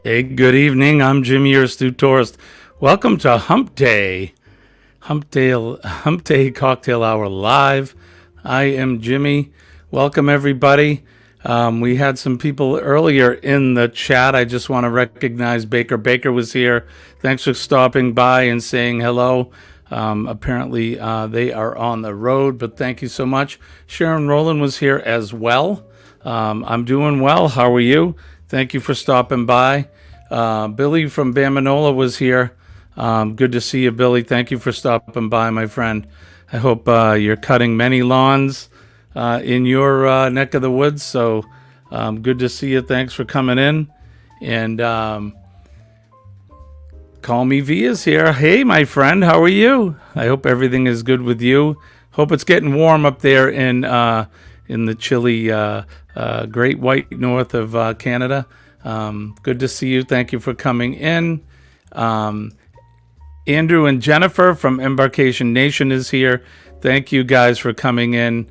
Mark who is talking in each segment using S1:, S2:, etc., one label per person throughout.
S1: Hey, good evening. I'm Jimmy, your astute tourist. Welcome to Hump Day Cocktail Hour live. I am Jimmy. Welcome everybody. We had some people earlier in the chat. I just want to recognize Baker. Baker was here. Thanks for stopping by and saying hello. Apparently they are on the road, but thank you so much. Sharon Rowland was here as well. I'm doing well. How are you? Thank you for stopping by. Billy from Bamanola was here. Good to see you, Billy. Thank you for stopping by, my friend. I hope you're cutting many lawns in your neck of the woods. So good to see you. Thanks for coming in. And Call Me V is here. Hey, my friend. How are you? I hope everything is good with you. Hope it's getting warm up there in the chilly Great White North of Canada. Good to see you. Thank you for coming in. Andrew and Jennifer from Embarkation Nation is here. Thank you guys for coming in.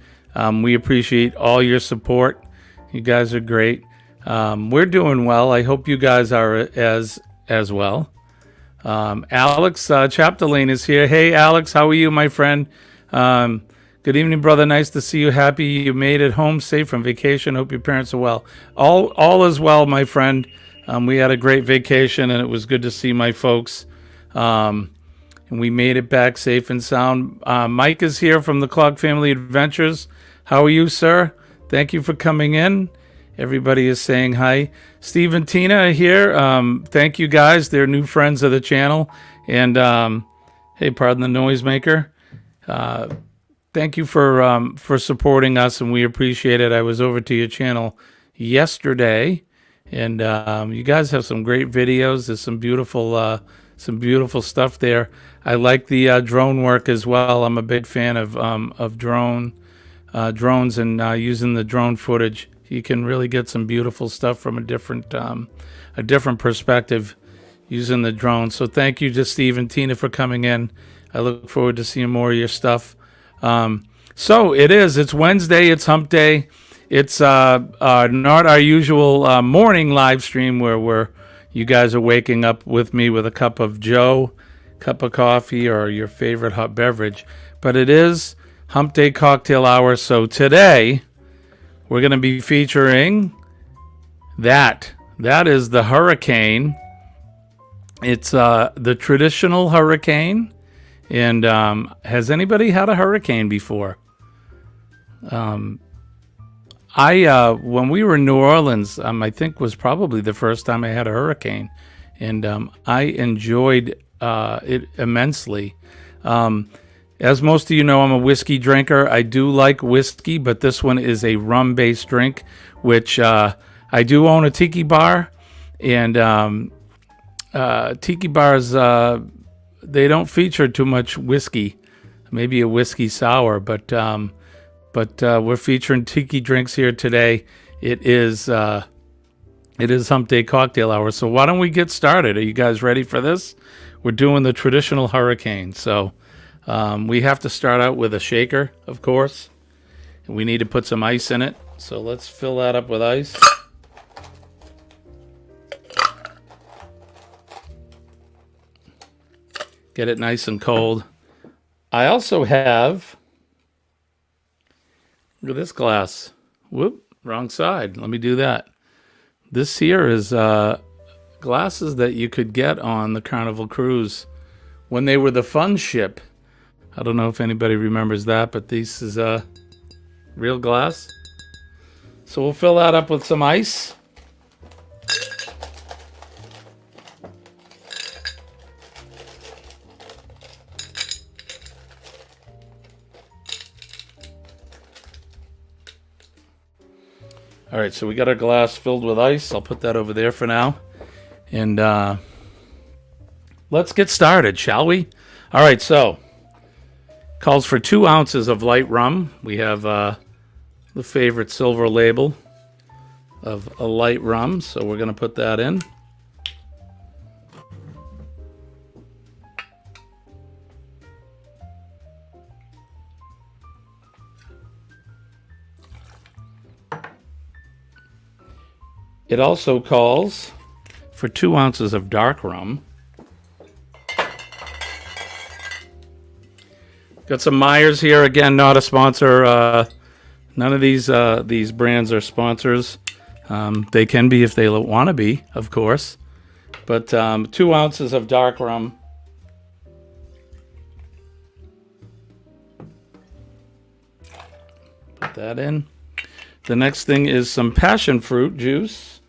S1: We appreciate all your support. You guys are great. We're doing well. I hope you guys are as well. Alex Chapdelaine is here. Hey, Alex, how are you, my friend? Good evening, brother. Nice to see you. Happy you made it home safe from vacation. Hope your parents are well. All is well, my friend. We had a great vacation, and it was good to see my folks. And we made it back safe and sound. Mike is here from the Clog Family Adventures. How are you, sir? Thank you for coming in. Everybody is saying hi. Steve and Tina are here. Thank you, guys. They're new friends of the channel. And hey, pardon the noisemaker. Thank you for supporting us, and we appreciate it. I was over to your channel yesterday, and you guys have some great videos. There's some beautiful stuff there. I like the drone work as well. I'm a big fan of drones and using the drone footage. You can really get some beautiful stuff from a different perspective using the drone. So thank you to Steve and Tina for coming in. I look forward to seeing more of your stuff. So it's Wednesday, it's Hump Day. It's not our usual morning live stream where you guys are waking up with me with a cup of Joe, cup of coffee, or your favorite hot beverage. But it is Hump Day Cocktail Hour. So today we're going to be featuring that. That is the hurricane. It's the traditional hurricane. And has anybody had a hurricane before? When we were in New Orleans, I think was probably the first time I had a hurricane, and I enjoyed it immensely. As most of you know, I'm a whiskey drinker. I do like whiskey, but this one is a rum-based drink, which I do own a tiki bar, and tiki bars, they don't feature too much whiskey, maybe a whiskey sour, but we're featuring tiki drinks here today. It is Hump Day Cocktail Hour. So why don't we get started? Are you guys ready for this? We're doing the traditional hurricane. So we have to start out with a shaker, of course. And we need to put some ice in it. So let's fill that up with ice. Get it nice and cold. I also have, look at this glass. Whoop, wrong side. Let me do that. This here is glasses that you could get on the Carnival Cruise when they were the fun ship. I don't know if anybody remembers that, but this is real glass. So we'll fill that up with some ice. All right, so we got our glass filled with ice. I'll put that over there for now. And let's get started, shall we? All right, so calls for 2 ounces of light rum. We have the favorite silver label of a light rum, so we're going to put that in. It also calls for 2 ounces of dark rum. Got some Myers here. Again, not a sponsor. None of these brands are sponsors. They can be if they want to be, of course. But 2 ounces of dark rum. Put that in. The next thing is some passion fruit juice.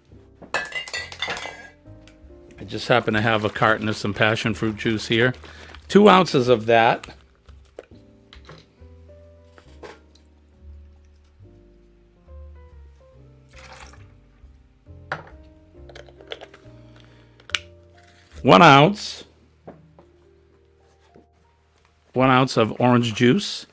S1: I just happen to have a carton of some passion fruit juice here. 2 ounces of that. One ounce of orange juice.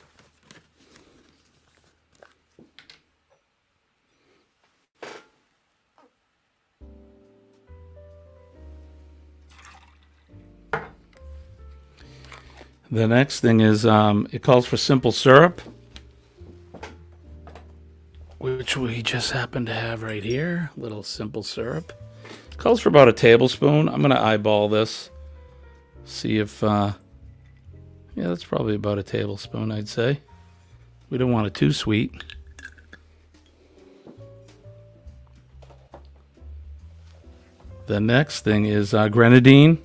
S1: The next thing is it calls for simple syrup, which we just happen to have right here. Little simple syrup. Calls for about a tablespoon. I'm going to eyeball this. See if, yeah, that's probably about a tablespoon, I'd say. We don't want it too sweet. The next thing is grenadine.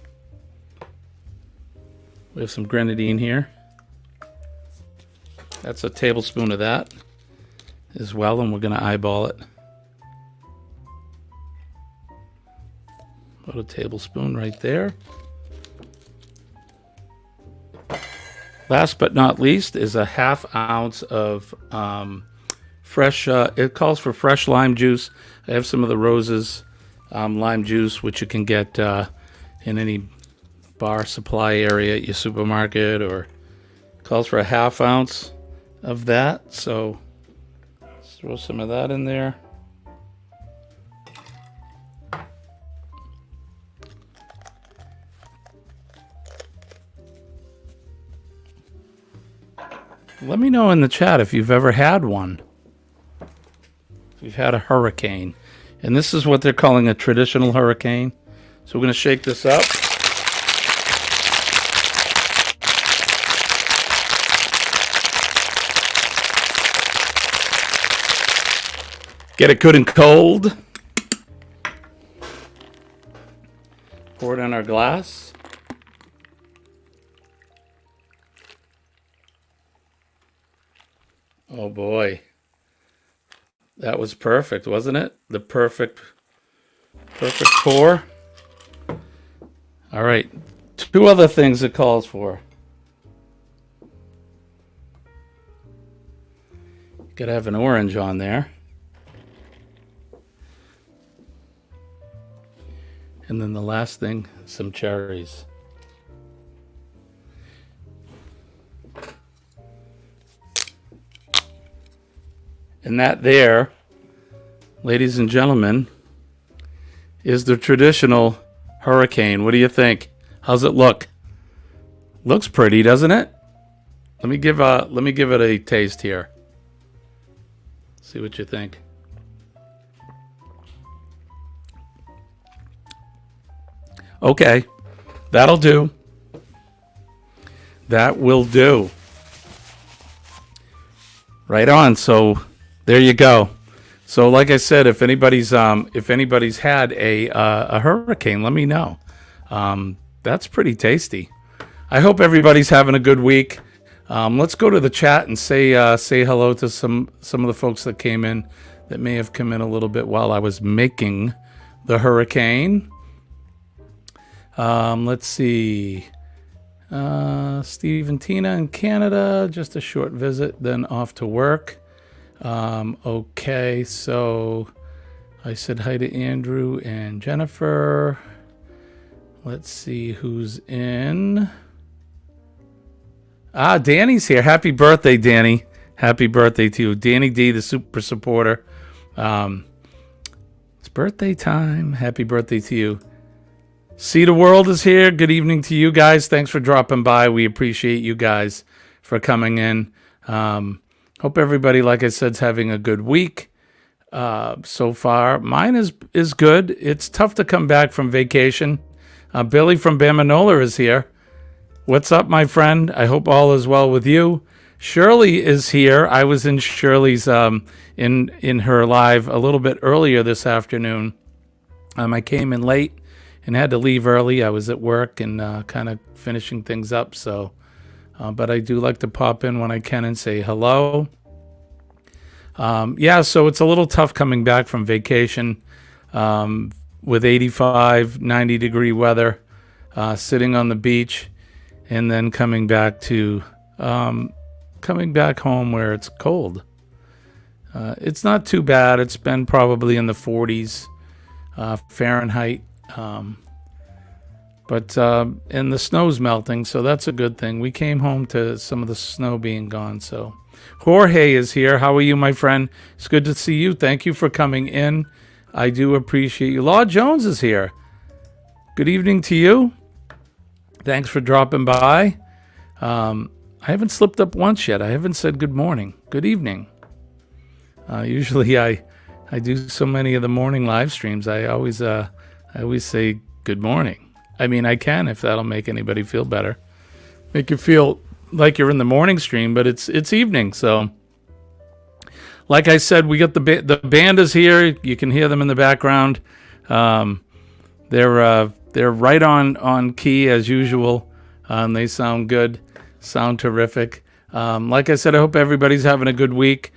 S1: We have some grenadine here. That's a tablespoon of that as well, and we're going to eyeball it. About a tablespoon right there. Last but not least is a half ounce of fresh, it calls for fresh lime juice. I have some of the Roses lime juice, which you can get in any bar supply area at your supermarket, or calls for a half ounce of that. So let's throw some of that in there. Let me know in the chat if you've ever had one. If you've had a hurricane. And this is what they're calling a traditional hurricane. So we're going to shake this up. Get it good and cold. Pour it in our glass. Oh boy. That was perfect, wasn't it? The perfect pour. All right. 2 other things it calls for. Gotta have an orange on there. And then the last thing, some cherries. And that there, ladies and gentlemen, is the traditional hurricane. What do you think? How's it look? Looks pretty, doesn't it? Let me give it a taste here. See what you think. Okay, that'll do. That will do. Right on. So there you go. So like I said, if anybody's had a hurricane, let me know. That's pretty tasty. I hope everybody's having a good week. Let's go to the chat and say hello to some of the folks that came in that may have come in a little bit while I was making the hurricane. Let's see. Steve and Tina in Canada, just a short visit, then off to work. Okay, so I said hi to Andrew and Jennifer. Let's see who's in. Danny's here. Happy birthday, Danny. Happy birthday to you. Danny D, the super supporter. It's birthday time. Happy birthday to you. See the World is here. Good evening to you guys. Thanks for dropping by. We appreciate you guys for coming in. Hope everybody, like I said, is having a good week. so far. Mine is good. It's tough to come back from vacation. Billy from Bamanola is here. What's up, my friend? I hope all is well with you. Shirley is here. I was in Shirley's in her live a little bit earlier this afternoon. I came in late and had to leave early. I was at work and kind of finishing things up. So, but I do like to pop in when I can and say hello. Yeah, so it's a little tough coming back from vacation with 85, 90 degree weather, sitting on the beach, and then coming back home where it's cold. It's not too bad. It's been probably in the 40s Fahrenheit, and the snow's melting, so that's a good thing. We came home to some of the snow being gone, so. Jorge is here. How are you, my friend? It's good to see you. Thank you for coming in. I do appreciate you. Law Jones is here. Good evening to you. Thanks for dropping by. I haven't slipped up once yet. I haven't said good morning. Good evening. Usually I do so many of the morning live streams. I always say good morning. I mean, I can if that'll make anybody feel better. Make you feel like you're in the morning stream, but it's evening. So, like I said, we got the band is here. You can hear them in the background. They're right on key as usual. They sound good, sound terrific. Like I said, I hope everybody's having a good week.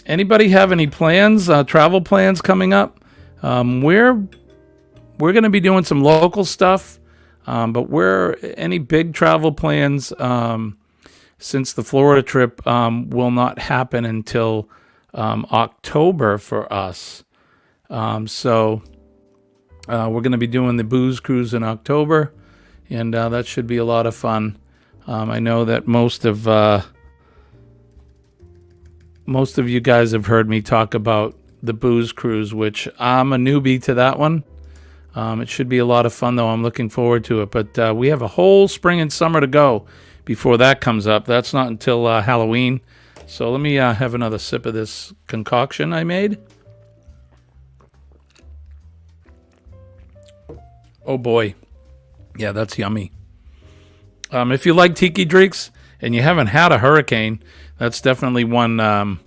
S1: Anybody have any plans, travel plans coming up? We're going to be doing some local stuff. But any big travel plans, since the Florida trip will not happen until October for us. So we're going to be doing the booze cruise in October, and that should be a lot of fun. I know that most of you guys have heard me talk about the booze cruise, which I'm a newbie to that one. It should be a lot of fun, though. I'm looking forward to it. But we have a whole spring and summer to go before that comes up. That's not until Halloween. So let me have another sip of this concoction I made. Oh, boy. Yeah, that's yummy. If you like tiki drinks and you haven't had a hurricane, that's definitely one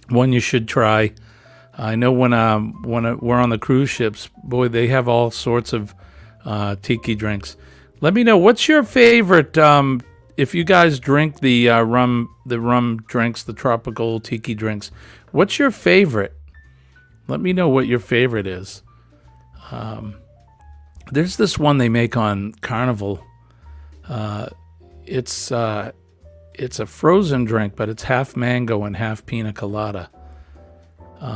S1: you should try. I know when we're on the cruise ships, boy, they have all sorts of tiki drinks. Let me know, what's your favorite? If you guys drink the rum drinks, the tropical tiki drinks, what's your favorite? Let me know what your favorite is. There's this one they make on Carnival. It's a frozen drink, but it's half mango and half pina colada.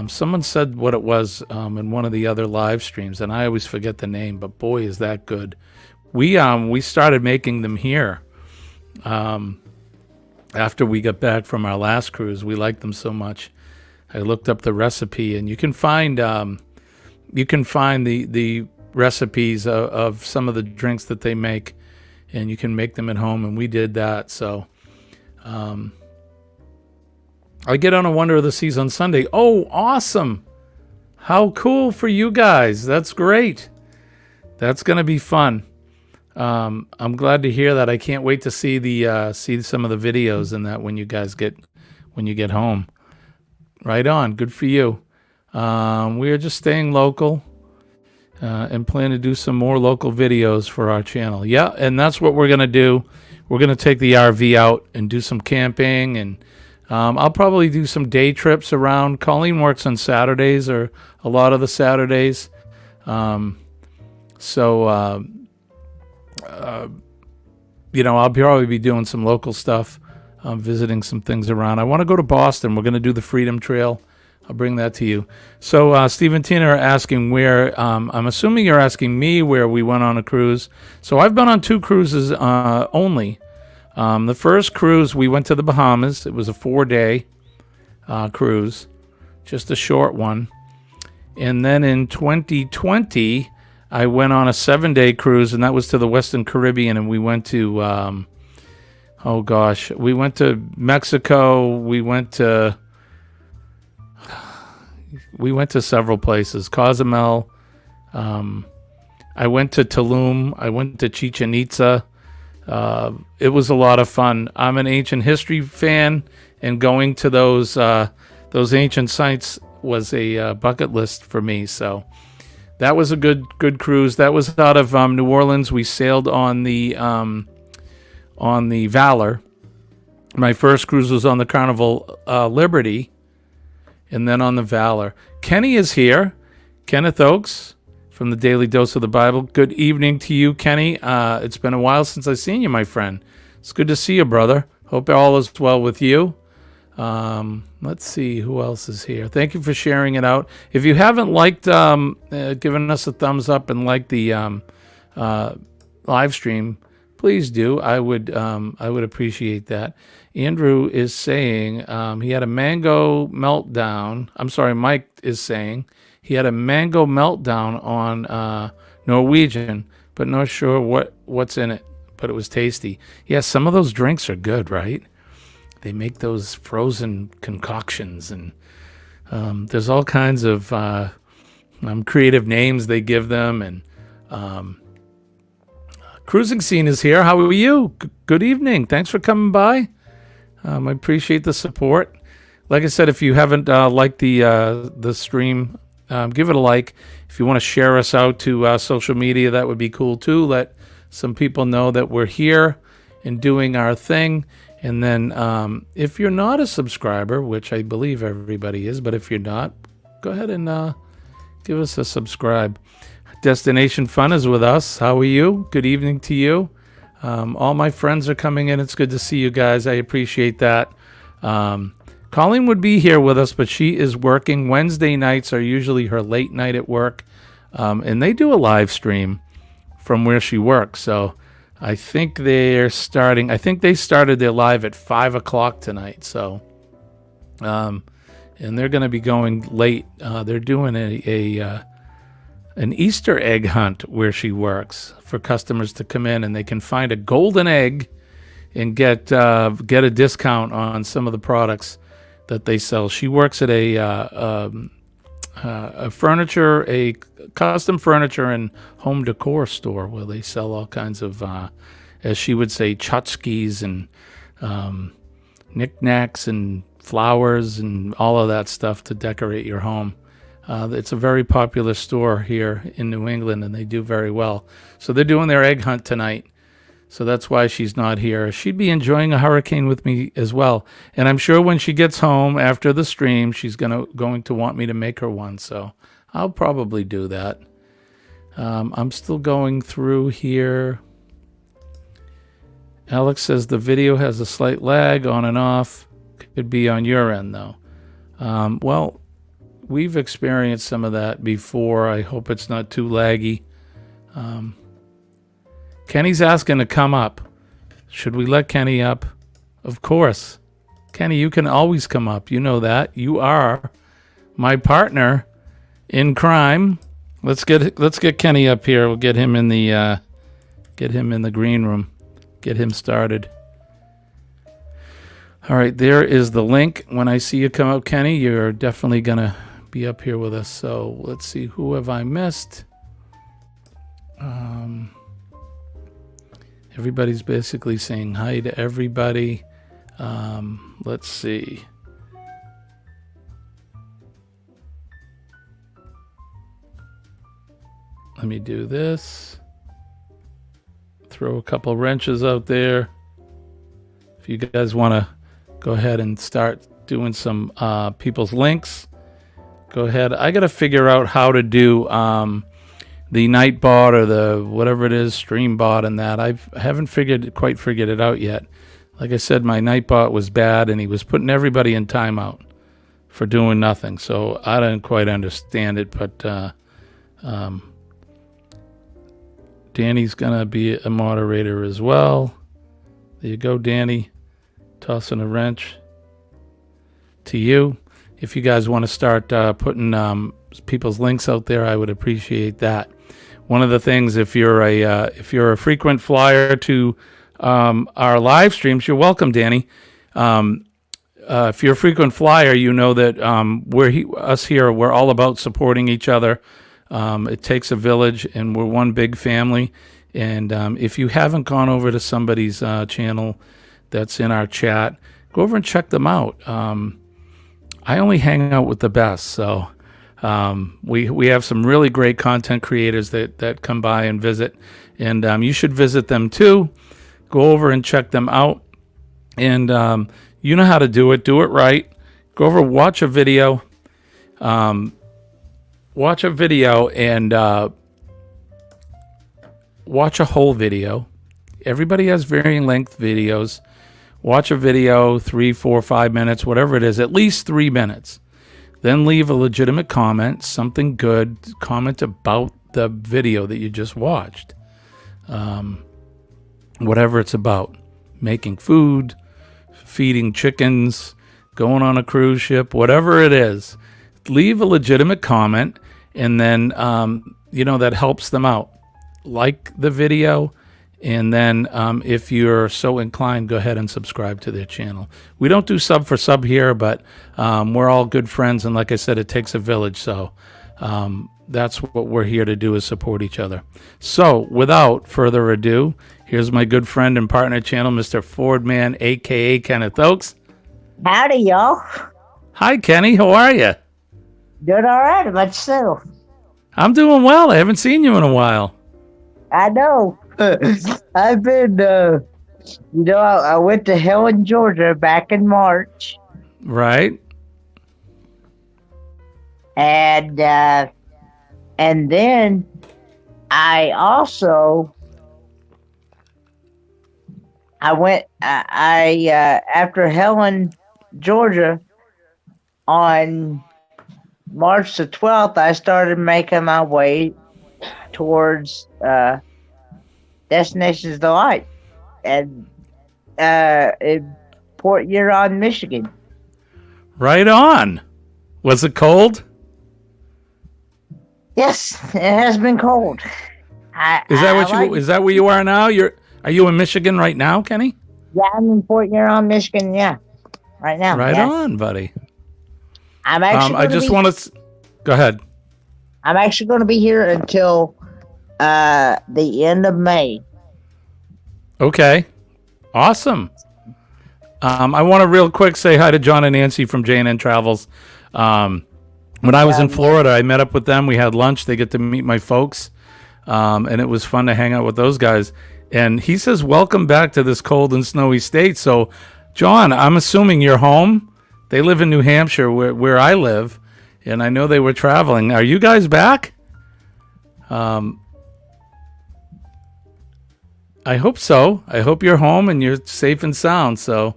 S1: Someone said what it was in one of the other live streams, and I always forget the name, but boy, is that good. We started making them here after we got back from our last cruise. We liked them so much. I looked up the recipe, and you can find the recipes of some of the drinks that they make, and you can make them at home, and we did that. So I get on a Wonder of the Seas on Sunday. Oh, awesome. How cool for you guys. That's great. That's going to be fun. I'm glad to hear that. I can't wait to see see some of the videos and that when you get home. Right on. Good for you. We are just staying local and plan to do some more local videos for our channel. Yeah, and that's what we're going to do. We're going to take the RV out and do some camping, and I'll probably do some day trips around. Colleen works on Saturdays, or a lot of the Saturdays. I'll probably be doing some local stuff, visiting some things around. I want to go to Boston. We're going to do the Freedom Trail. I'll bring that to you. So Steve and Tina are asking where, I'm assuming you're asking me where we went on a cruise. So I've been on 2 cruises only. The first cruise, we went to the Bahamas. It was a 4-day cruise, just a short one. And then in 2020, I went on a 7-day cruise, and that was to the Western Caribbean, and we went to, we went to Mexico. We went to, We went to several places. Cozumel. I went to Tulum. I went to Chichen Itza. It was a lot of fun. I'm an ancient history fan, and going to those ancient sites was a bucket list for me. So that was a good cruise. That was out of New Orleans. We sailed on the Valor. My first cruise was on the Carnival Liberty, and then on the Valor. Kenny is here. Kenneth Oakes from the Daily Dose of the Bible. Good evening to you, Kenny. It's been a while since I've seen you, my friend. It's good to see you, brother. Hope all is well with you. Let's see who else is here. Thank you for sharing it out. If you haven't liked, given us a thumbs up and liked the live stream, please do. I would appreciate that. Andrew is saying he had a mango meltdown. I'm sorry, Mike is saying he had a mango meltdown on Norwegian, but not sure what's in it, but it was tasty. Yeah, some of those drinks are good, right? They make those frozen concoctions, and there's all kinds of creative names they give them. And Cruising Scene is here. How are you? Good evening. Thanks for coming by. I appreciate the support. Like I said, if you haven't liked the stream, give it a like. If you want to share us out to social media, that would be cool too. Let some people know that we're here and doing our thing. And then if you're not a subscriber, which I believe everybody is, but if you're not, go ahead and give us a subscribe. Destination Fun is with us. How are you? Good evening to you. All my friends are coming in. It's good to see you guys. I appreciate that. Colleen would be here with us, but she is working. Wednesday nights are usually her late night at work. And they do a live stream from where she works. So I think they started their live at 5 o'clock tonight. So, and they're going to be going late. They're doing an Easter egg hunt where she works for customers to come in, and they can find a golden egg and get a discount on some of the products that they sell. She works at a custom furniture and home decor store where they sell all kinds of, as she would say, tchotchkes and knickknacks and flowers and all of that stuff to decorate your home. It's a very popular store here in New England, and they do very well. So they're doing their egg hunt tonight. So that's why she's not here. She'd be enjoying a hurricane with me as well. And I'm sure when she gets home after the stream, she's going to want me to make her one. So I'll probably do that. I'm still going through here. Alex says the video has a slight lag on and off. Could be on your end, though. Well, we've experienced some of that before. I hope it's not too laggy. Kenny's asking to come up. Should we let Kenny up? Of course. Kenny, you can always come up. You know that. You are my partner in crime. Let's get Kenny up here. We'll get him in the green room. Get him started. All right, there is the link. When I see you come up, Kenny, you're definitely gonna be up here with us. So let's see, who have I missed? Everybody's basically saying hi to everybody. Let's see. Let me do this. Throw a couple wrenches out there. If you guys want to go ahead and start doing some people's links, go ahead. I got to figure out how to do the Nightbot or the whatever it is, Streambot, and that. I haven't quite figured it out yet. Like I said, my Nightbot was bad, and he was putting everybody in timeout for doing nothing. So I didn't quite understand it, but Danny's going to be a moderator as well. There you go, Danny. Tossing a wrench to you. If you guys want to start putting people's links out there, I would appreciate that. One of the things, if you're a frequent flyer to our live streams, you're welcome, Danny. if you're a frequent flyer, you know that we're all about supporting each other. It takes a village, and we're one big family. And if you haven't gone over to somebody's channel that's in our chat, go over and check them out. I only hang out with the best, so we have some really great content creators that come by and visit, and you should visit them too. Go over and check them out, and you know how to do it. Do it right. Go over, watch a video, and watch a whole video. Everybody has varying length videos. Watch a video, 3, 4, 5 minutes, whatever it is, at least 3 minutes. Then leave a legitimate comment, something good. Comment about the video that you just watched. Whatever it's about. Making food, feeding chickens, going on a cruise ship, whatever it is. Leave a legitimate comment, and then, that helps them out. Like the video, and then if you're so inclined, go ahead and subscribe to their channel. We don't do sub for sub here, but we're all good friends, and like I said, it takes a village, so that's what we're here to do, is support each other. So without further ado, here's my good friend and partner channel, Mr. Fordman, aka Kenneth Oakes.
S2: Howdy, y'all.
S1: Hi, Kenny. How are you?
S2: Doing all right about yourself.
S1: I'm doing well. I haven't seen you in a while.
S2: I know. I've been, I went to Helen, Georgia back in March.
S1: Right.
S2: And then I also, after Helen, Georgia, on March the 12th, I started making my way towards Destinations Delight and in Port Huron, Michigan.
S1: Right on. Was it cold?
S2: Yes, it has been cold.
S1: Is that where you are now? Are you in Michigan right now, Kenny?
S2: Yeah, I'm in Port Huron, Michigan. Yeah, right now.
S1: Right
S2: yeah.
S1: on, buddy.
S2: I'm actually.
S1: I just want to. Go ahead.
S2: I'm actually going to be here until the end of May.
S1: Okay. Awesome. I want to real quick say hi to John and Nancy from J&N Travels. When I was in Florida, I met up with them. We had lunch. They get to meet my folks. And it was fun to hang out with those guys. And he says, welcome back to this cold and snowy state. So, John, I'm assuming you're home. They live in New Hampshire, where I live. And I know they were traveling. Are you guys back? I hope so. I hope you're home and you're safe and sound. So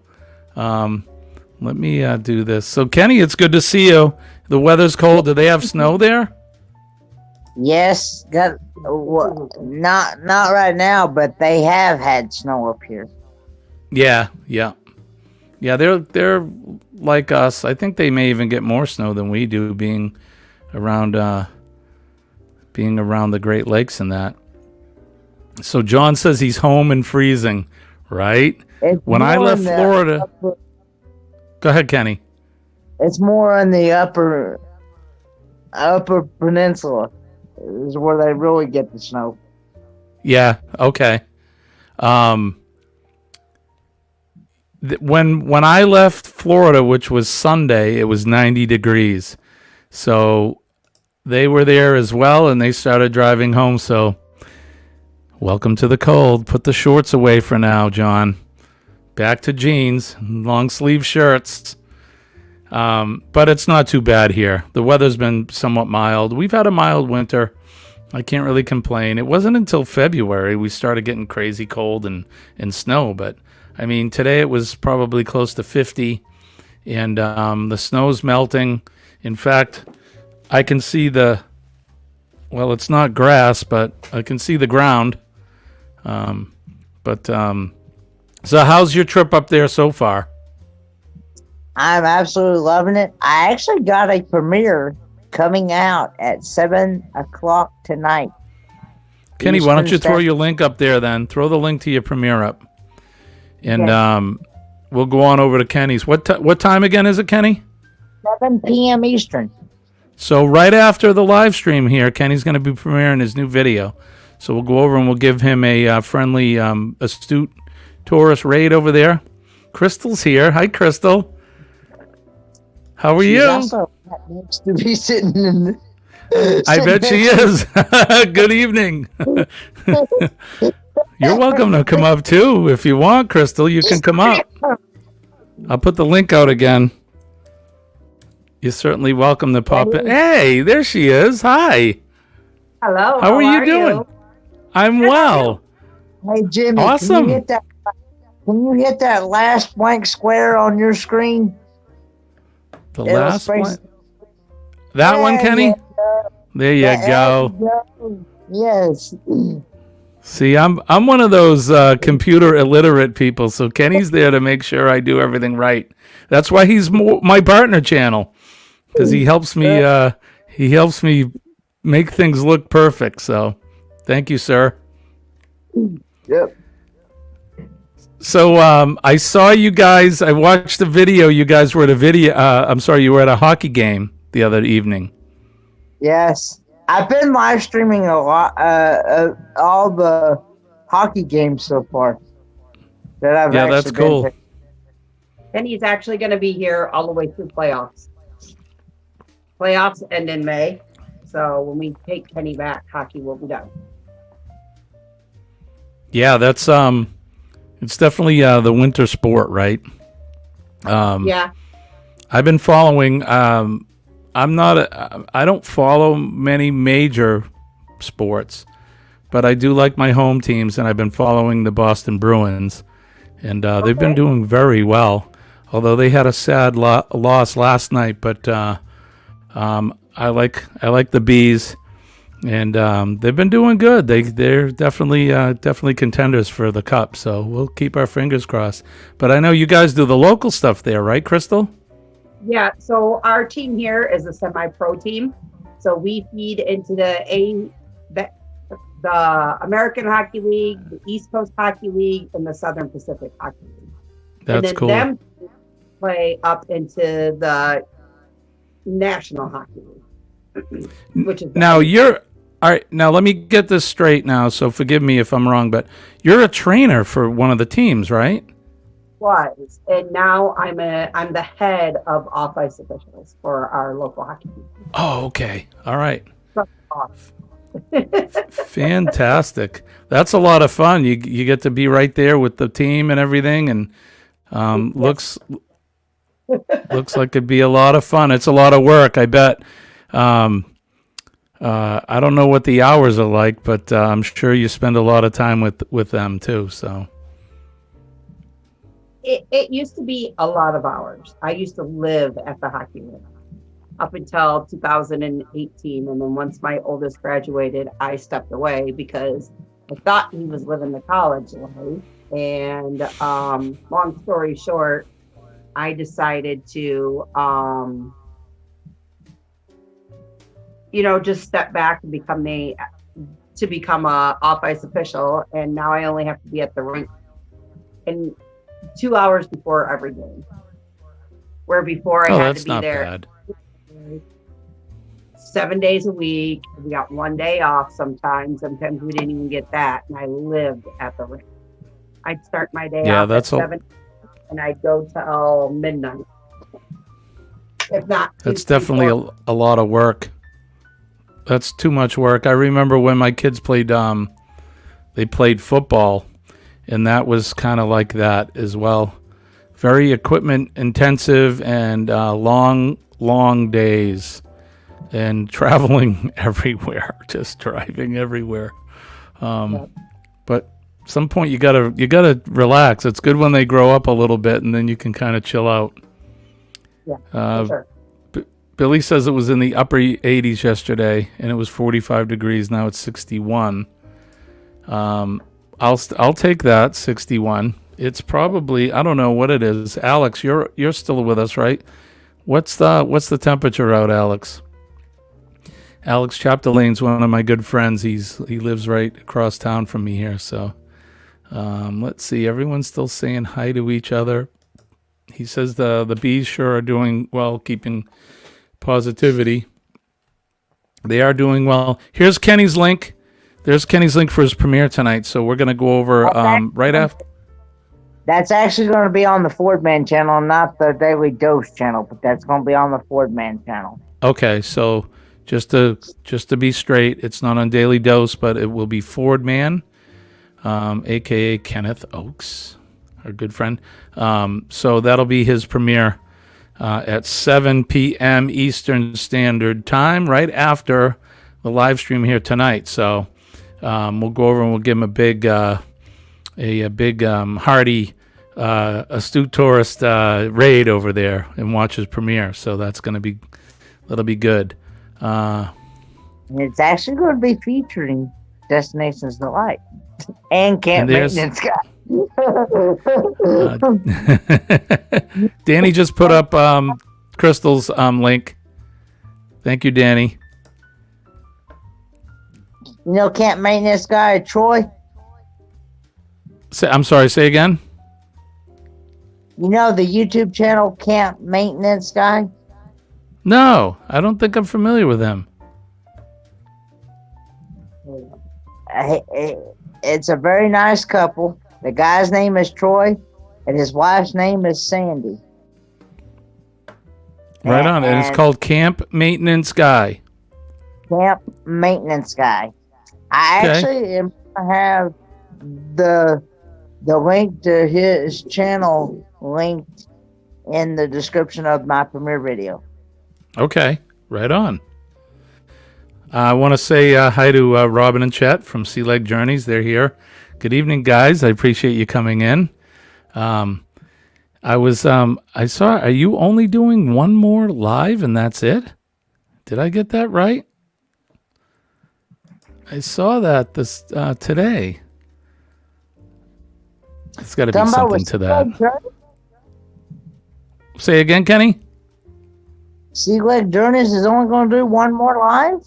S1: let me do this. So, Kenny, it's good to see you. The weather's cold. Do they have snow there?
S2: Yes, not right now, but they have had snow up here.
S1: Yeah. They're like us. I think they may even get more snow than we do, being around the Great Lakes and that. So John says he's home and freezing, right? When I left Florida, go ahead, Kenny.
S2: It's more on the upper peninsula is where they really get the snow.
S1: Yeah. Okay. When I left Florida, which was Sunday, it was 90 degrees. So they were there as well, and they started driving home. So welcome to the cold. Put the shorts away for now, John. Back to jeans, long sleeve shirts. But it's not too bad here. The weather's been somewhat mild. We've had a mild winter. I can't really complain. It wasn't until February we started getting crazy cold and snow. But, I mean, today it was probably close to 50. And the snow's melting. In fact, I can see it's not grass, but I can see the ground. So how's your trip up there so far?
S2: I'm absolutely loving it. I actually got a premiere coming out at 7 o'clock tonight.
S1: Kenny, why don't you throw your link up there then? Throw the link to your premiere up. And we'll go on over to Kenny's. What time again is it, Kenny?
S2: 7 p.m. Eastern.
S1: So right after the live stream here, Kenny's going to be premiering his new video. So we'll go over and we'll give him a friendly, astute tourist raid over there. Crystal's here. Hi, Crystal. How are you?
S2: Also needs to be sitting in.
S1: I bet she is. Good evening. You're welcome to come up too if you want, Crystal. You can come up. I'll put the link out again. You're certainly welcome to pop in. Hey, there she is. Hi.
S3: Hello.
S1: How are you doing? I'm well.
S2: Hey, Jimmy.
S1: Awesome.
S2: Can you hit that last blank square on your screen?
S1: The last one. That one, Kenny? There you go.
S2: Yes.
S1: See, I'm one of those computer illiterate people, so Kenny's there to make sure I do everything right. That's why he's my partner channel, because he helps me make things look perfect. So, thank you, sir.
S2: Yep.
S1: So I saw you guys. I watched the video. You guys were at you were at a hockey game the other evening.
S2: Yes, I've been live streaming a lot, all the hockey games so far that I've.
S1: Yeah, that's cool.
S3: And he's actually going to be here all the way through playoffs. Playoffs end in May, so when we take Kenny back, hockey will be done.
S1: Yeah, that's it's definitely the winter sport, right?
S3: Yeah.
S1: I've been following. I don't follow many major sports, but I do like my home teams, and I've been following the Boston Bruins, and they've been doing very well. Although they had a sad loss last night, but I like the Bees, and they've been doing good. They're definitely contenders for the cup. So we'll keep our fingers crossed. But I know you guys do the local stuff there, right, Crystal?
S3: Yeah, so our team here is a semi-pro team. So we feed into the American Hockey League, the East Coast Hockey League, and the Southern Pacific Hockey League.
S1: That's cool.
S3: Them play up into the National Hockey League, which is
S1: now you're all right. Now let me get this straight. Now, so forgive me if I'm wrong, but you're a trainer for one of the teams, right?
S3: Was, and now I'm the head of off-ice officials for our local hockey team.
S1: Oh, okay. All right. Fantastic. That's a lot of fun. You get to be right there with the team and everything, and looks like it'd be a lot of fun. It's a lot of work, I bet. I don't know what the hours are like, but I'm sure you spend a lot of time with them too. So.
S3: It used to be a lot of hours. I used to live at the hockey rink up until 2018. And then once my oldest graduated, I stepped away because I thought he was living the college life. And long story short, I decided to, just step back and become a off-ice official. And now I only have to be at the rink and 2 hours before every game, where before I had to be there
S1: bad.
S3: 7 days a week. We got 1 day off sometimes we didn't even get that, and I lived at the rink. I'd start my day off at 7 and I'd go till midnight, if not.
S1: That's definitely a lot of work. That's too much work. I remember when my kids played they played football, and that was kind of like that as well. Very equipment intensive and long days and traveling everywhere, just driving everywhere. But at some point you gotta relax. It's good when they grow up a little bit, and then you can kind of chill out.
S3: Yeah, sure.
S1: Billy says it was in the upper 80s yesterday, and it was 45 degrees. Now it's 61. I'll take that 61. It's probably, I don't know what it is. Alex, you're still with us, right? What's the temperature out, Alex? Alex Chapdelane's one of my good friends. He lives right across town from me here. So let's see. Everyone's still saying hi to each other. He says the bees sure are doing well, keeping positivity. They are doing well. Here's Kenny's link. There's Kenny's link for his premiere tonight. So we're going to go over right after.
S2: That's actually going to be on the Ford Man channel, not the Daily Dose channel, but that's going to be on the Ford Man channel.
S1: Okay, so just to be straight, it's not on Daily Dose, but it will be Ford Man, aka Kenneth Oakes, our good friend. So that'll be his premiere at 7 p.m. Eastern Standard Time, right after the live stream here tonight. So we'll go over and we'll give him a big hearty astute tourist raid over there and watch his premiere. So that'll be good.
S2: It's actually going to be featuring Destinations Delight and Camp Maintenance Guy.
S1: Danny just put up Crystal's link. Thank you, Danny.
S2: You know Camp Maintenance Guy, Troy?
S1: I'm sorry, say again?
S2: You know the YouTube channel Camp Maintenance Guy?
S1: No, I don't think I'm familiar with him.
S2: It's a very nice couple. The guy's name is Troy, and his wife's name is Sandy.
S1: Right on. And it's called Camp Maintenance Guy.
S2: Camp Maintenance Guy. I actually am going to have the link to his channel linked in the description of my premiere video.
S1: Okay, right on. I want to say hi to Robin and Chet from Sea Leg Journeys. They're here. Good evening, guys. I appreciate you coming in. I saw, are you only doing one more live and that's it? Did I get that right? I saw that this today. It's got to be something to that. Say again, Kenny?
S2: Sea Leg Journeys is only going to do one more live?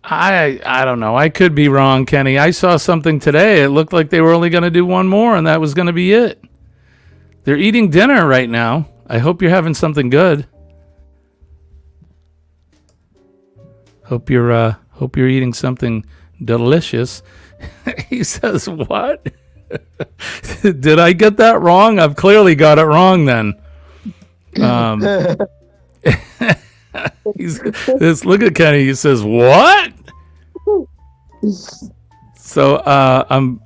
S1: I don't know. I could be wrong, Kenny. I saw something today. It looked like they were only going to do one more, and that was going to be it. They're eating dinner right now. I hope you're having something good. Hope you're eating something delicious. He says, "What? Did I get that wrong? I've clearly got it wrong then." Look at Kenny. He says, "What?" So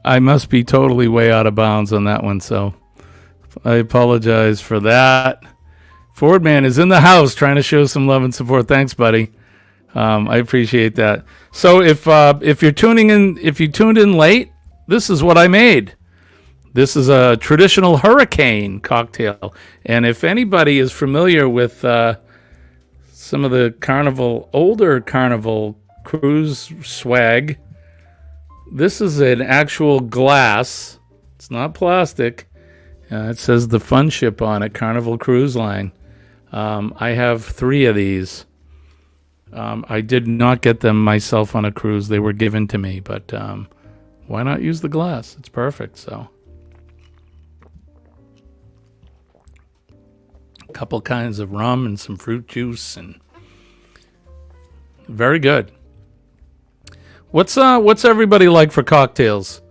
S1: I must be totally way out of bounds on that one. So I apologize for that. Ford Man is in the house trying to show some love and support. Thanks, buddy. I appreciate that. So if you're tuning in, if you tuned in late, this is what I made. This is a traditional hurricane cocktail, and if anybody is familiar with some of the older Carnival cruise swag, this is an actual glass. It's not plastic. It says the Fun Ship on it, Carnival Cruise Line. I have 3 of these. I did not get them myself on a cruise. They were given to me, but why not use the glass? It's perfect. So, a couple kinds of rum and some fruit juice, and very good. What's everybody like for cocktails?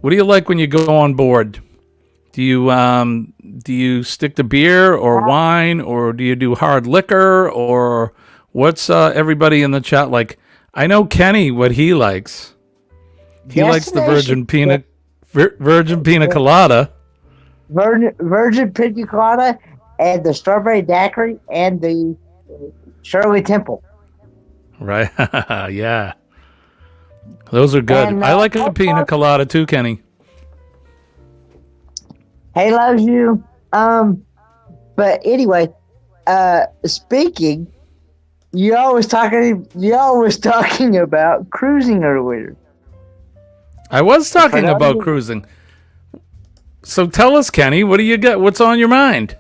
S1: What do you like when you go on board? Do you stick to beer or wine, or do you do hard liquor, or what's everybody in the chat like? I know Kenny what he likes. He likes the virgin pina colada.
S2: Virgin pina colada and the strawberry daiquiri and the Shirley Temple.
S1: Right. Yeah. Those are good.
S2: And,
S1: I like a pina colada too, Kenny.
S2: Hey, loves you. But anyway, speaking, you always talking about cruising earlier.
S1: I was talking about cruising. So tell us, Kenny, what do you got? What's on your mind?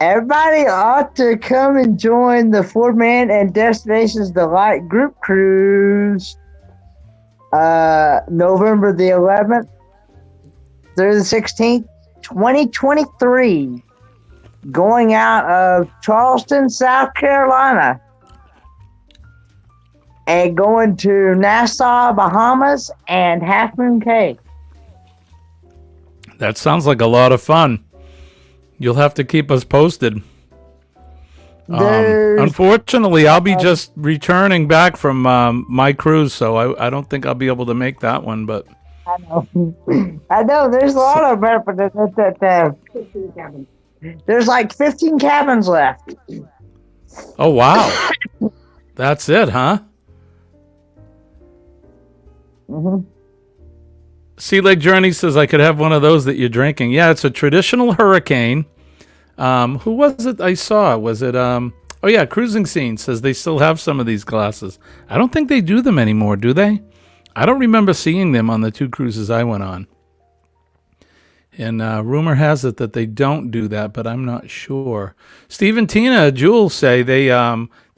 S2: Everybody ought to come and join the Ford Man and Destinations Delight group cruise. November the 11th through the 16th 2023, going out of Charleston, South Carolina, and going to Nassau, Bahamas, and Half Moon Cay.
S1: That sounds like a lot of fun. You'll have to keep us posted. Unfortunately, I'll be just returning back from my cruise, so I don't think I'll be able to make that one. But
S2: I know. There's a lot of them, but there's like 15 cabins left.
S1: Oh wow, that's it, huh?
S2: Mm-hmm.
S1: Sea Lake Journey says I could have one of those that you're drinking. Yeah, it's a traditional hurricane. Who was it I saw? Was it oh yeah, Cruising Scene says they still have some of these glasses. I don't think they do them anymore, do they? I don't remember seeing them on the 2 cruises I went on. And rumor has it that they don't do that, but I'm not sure. Steve and Tina, Jules say they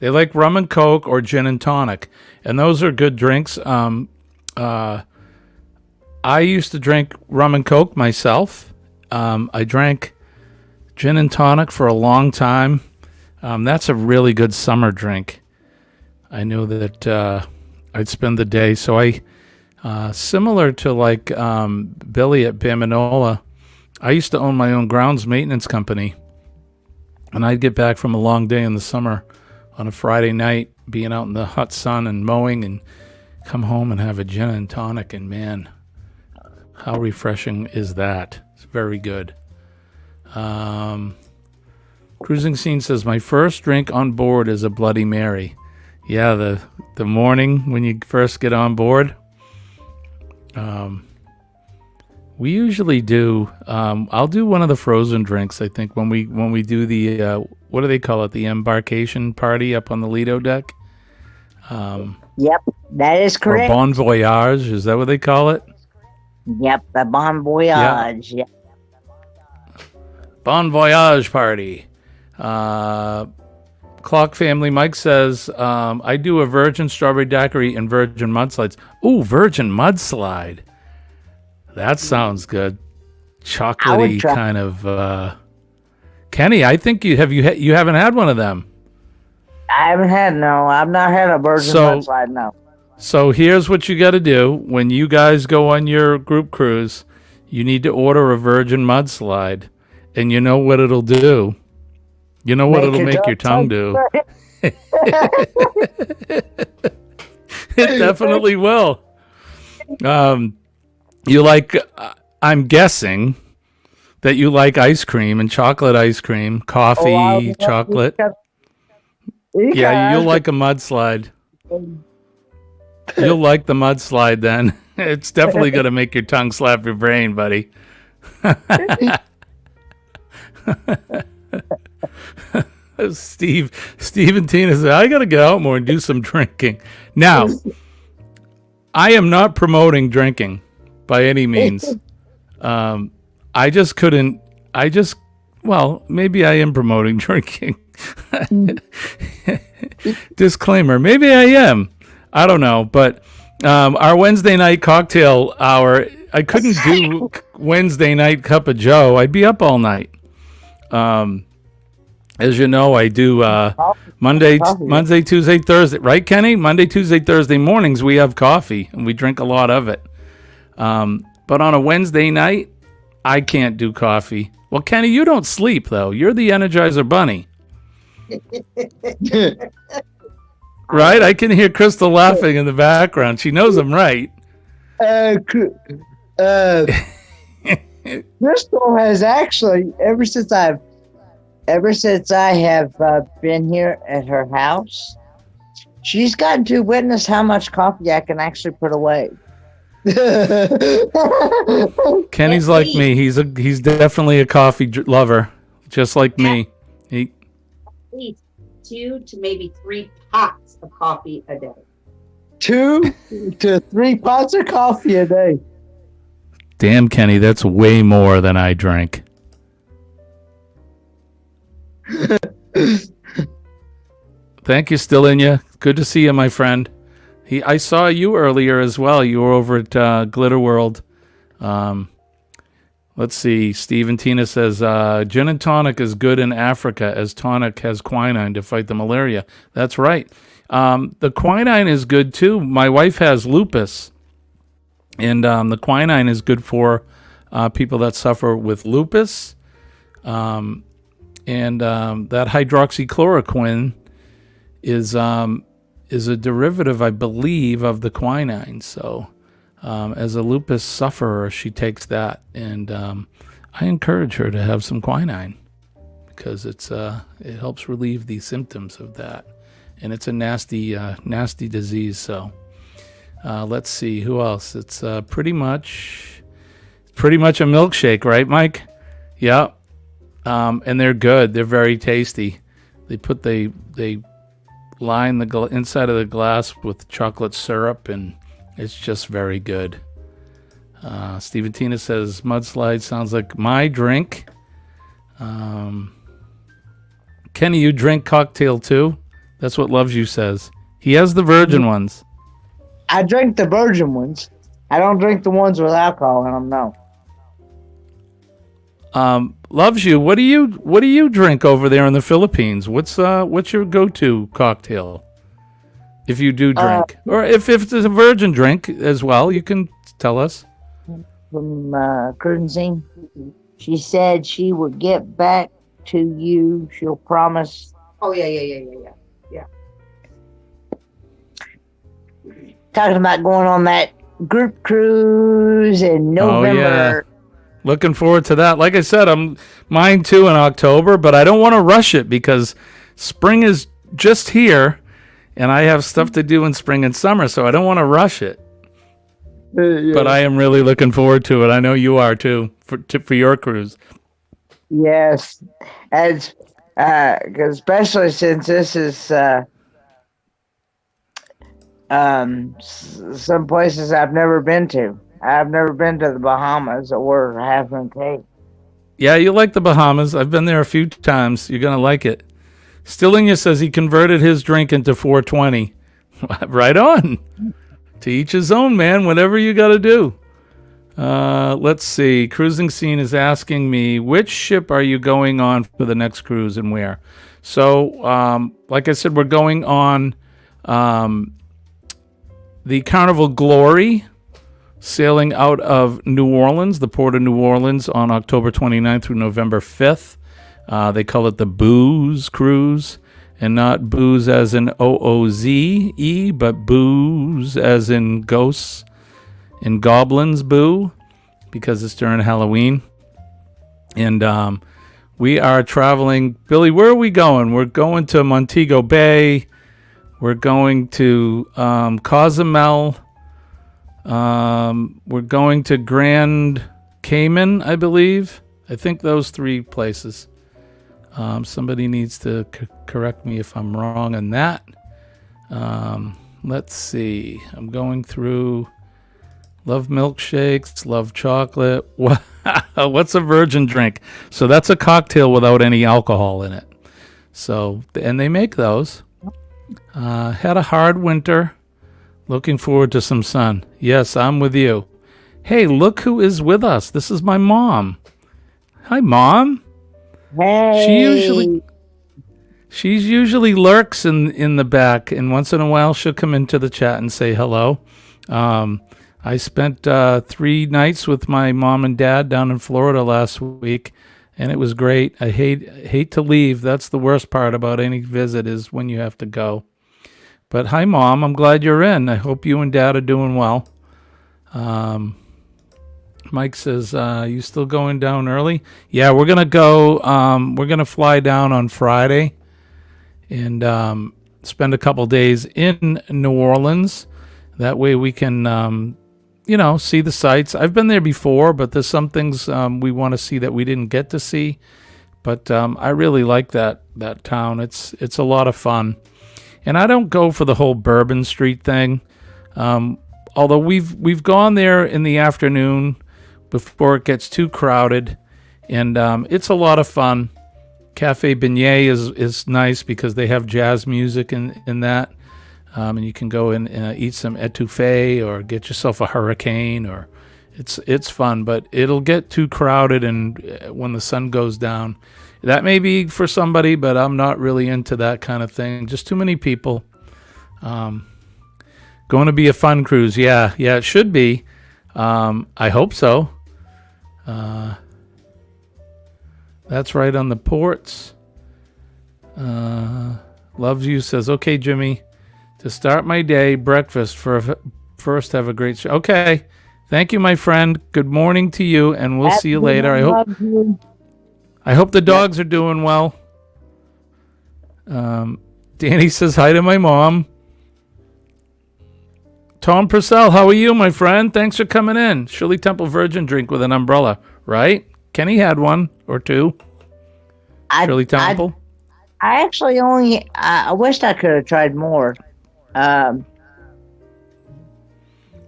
S1: like rum and coke or gin and tonic, and those are good drinks. I used to drink rum and coke myself. I drank gin and tonic for a long time. That's a really good summer drink. I knew that I'd spend the day. So I, similar to like Billy at Baminola, I used to own my own grounds maintenance company. And I'd get back from a long day in the summer on a Friday night, being out in the hot sun and mowing, and come home and have a gin and tonic. And man, how refreshing is that? It's very good. Cruising Scene says, my first drink on board is a Bloody Mary. Yeah, the morning when you first get on board. We usually do. I'll do one of the frozen drinks, I think, when we do the what do they call it? The embarkation party up on the Lido deck.
S2: Yep, that is correct.
S1: Or Bon Voyage, is that what they call it?
S2: Yep, the Bon Voyage.
S1: Yeah. Bon Voyage party. Clock Family Mike says, I do a virgin strawberry daiquiri and virgin mudslides. Ooh, virgin mudslide. That sounds good. Chocolatey kind of. Kenny, I think you haven't had one of them.
S2: I haven't had I've not had a virgin mudslide. No.
S1: So here's what you got to do when you guys go on your group cruise. You need to order a virgin mudslide, and you know what it'll do. You know what it'll make your tongue do. It definitely will. You like, I'm guessing that you like ice cream and chocolate ice cream, coffee, chocolate. Yeah, you'll like a mudslide. You'll like the mudslide then. It's definitely going to make your tongue slap your brain, buddy. Steve and Tina said, I got to get out more and do some drinking. Now, I am not promoting drinking by any means. I just couldn't. Well, maybe I am promoting drinking. Disclaimer, maybe I am. I don't know. But our Wednesday night cocktail hour, I couldn't do Wednesday night cup of Joe. I'd be up all night. As you know, I do Monday, Tuesday, Thursday. Right, Kenny? Monday, Tuesday, Thursday mornings, we have coffee, and we drink a lot of it. But on a Wednesday night, I can't do coffee. Well, Kenny, you don't sleep, though. You're the Energizer Bunny. Right? I can hear Crystal laughing in the background. She knows I'm right.
S2: Crystal has actually, ever since I have been here at her house, she's gotten to witness how much coffee I can actually put away.
S1: Kenny's like me. He's definitely a coffee lover, just like me.
S3: At least 2 to maybe 3 pots of coffee a day.
S2: 2 to 3 pots of coffee a day.
S1: Damn, Kenny, that's way more than I drink. Thank you, still in you. Good to see you, my friend. I saw you earlier as well. You were over at Glitter World. Let's see. Steve and Tina says, gin and tonic is good in Africa as tonic has quinine to fight the malaria. That's right. The quinine is good too. My wife has lupus, and the quinine is good for people that suffer with lupus. And that hydroxychloroquine is a derivative, I believe, of the quinine. So as a lupus sufferer, she takes that, and I encourage her to have some quinine because it helps relieve the symptoms of that, and it's a nasty disease. So let's see who else. It's pretty much a milkshake, right, Mike? Yeah. And they're good. They're very tasty. They line the inside of the glass with chocolate syrup, and it's just very good. Steve and Tina says, mudslide sounds like my drink. Kenny, you drink cocktail too? That's what Loves You says. He has the virgin ones.
S2: I drink the virgin ones. I don't drink the ones with alcohol in them, no.
S1: Loves You, what do you drink over there in the Philippines? What's your go-to cocktail? If you do drink, or if it's a virgin drink as well, you can tell us.
S2: From Cruising, she said she would get back to you. She'll promise.
S3: Oh yeah.
S2: Talking about going on that group cruise in November.
S1: Oh, yeah. Looking forward to that. Like I said, mine too in October, but I don't want to rush it because spring is just here, and I have stuff to do in spring and summer, so I don't want to rush it. Yeah. But I am really looking forward to it. I know you are too for your cruise.
S2: Yes, as especially since this is some places I've never been to. I've never been to the Bahamas or Half Moon Cay.
S1: Yeah, you like the Bahamas. I've been there a few times. You're going to like it. Stillinger says he converted his drink into 420. Right on. To each his own, man. Whatever you got to do. Let's see. Cruising Scene is asking me, which ship are you going on for the next cruise and where? So, like I said, we're going on the Carnival Glory, sailing out of New Orleans, the port of New Orleans, on October 29th through November 5th. They call it the Booze Cruise, and not booze as in O-O-Z-E, but booze as in ghosts and goblins boo, because it's during Halloween. And we are traveling. Billy, where are we going? We're going to Montego Bay. We're going to Cozumel. We're going to Grand Cayman, I believe. I think those three places. Somebody needs to correct me if I'm wrong on that. Let's see. I'm going through. Love milkshakes, love chocolate. What's a virgin drink? So that's a cocktail without any alcohol in it. So, and they make those. Had a hard winter. Looking forward to some sun. Yes, I'm with you. Hey, look who is with us. This is my mom. Hi, Mom.
S2: Hey.
S1: She usually lurks in the back, and once in a while she'll come into the chat and say hello. I spent 3 nights with my mom and dad down in Florida last week, and it was great. I hate to leave. That's the worst part about any visit is when you have to go. But hi, Mom. I'm glad you're in. I hope you and Dad are doing well. Mike says, you still going down early? Yeah, we're going to go. We're going to fly down on Friday and spend a couple days in New Orleans. That way we can, see the sights. I've been there before, but there's some things we want to see that we didn't get to see. But I really like that town. It's a lot of fun. And I don't go for the whole Bourbon Street thing. Although we've gone there in the afternoon before it gets too crowded. And it's a lot of fun. Cafe Beignet is nice because they have jazz music in that. And you can go and eat some etouffee or get yourself a hurricane or It's fun, but it'll get too crowded, and when the sun goes down, that may be for somebody, but I'm not really into that kind of thing. Just too many people. Going to be a fun cruise. Yeah, it should be. I hope so. That's right on the ports. Loves you says, okay, Jimmy, to start my day, breakfast first. Have a great show. Okay, thank you, my friend. Good morning to you, and we'll see you later. I hope the dogs are doing well. Danny says hi to my mom. Tom Purcell, how are you, my friend? Thanks for coming in. Shirley Temple Virgin drink with an umbrella, right? Kenny had one or two. Shirley Temple?
S2: I actually I wished I could have tried more. But